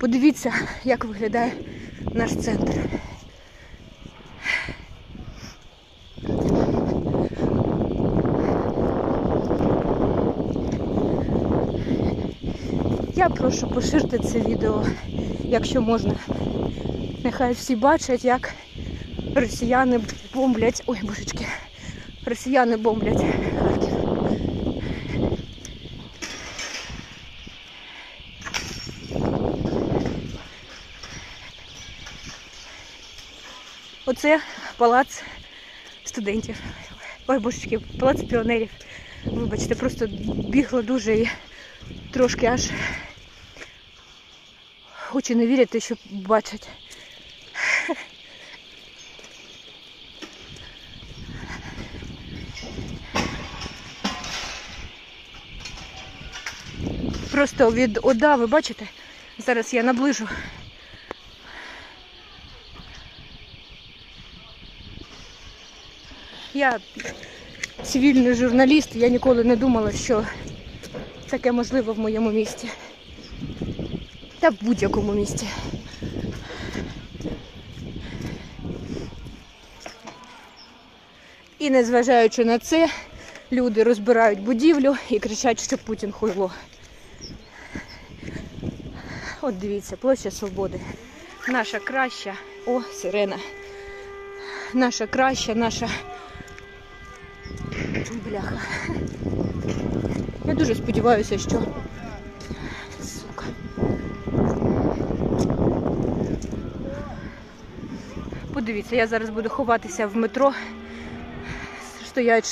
Подивіться, як виглядає наш центр. Я прошу поширити це відео, якщо можна. Нехай всі бачать, як росіяни бомблять, ой, божечки, росіяни бомблять Харків. Оце палац студентів. Ой, божечки, палац піонерів. Вибачте, просто бігла дуже і трошки аж очі не вірити, що бачать. Просто від ОДА, ви бачите? Зараз я наближу. Я цивільний журналіст, я ніколи не думала, що таке можливо в моєму місті. Та в будь-якому місті. І незважаючи на це, люди розбирають будівлю і кричать, що Путін хуйло. От дивіться, площа Свободи. Наша краща, о, сирена. Наша краща, наша... Бляха. Я дуже сподіваюся, що... Сука. Подивіться, я зараз буду ховатися в метро. Стоять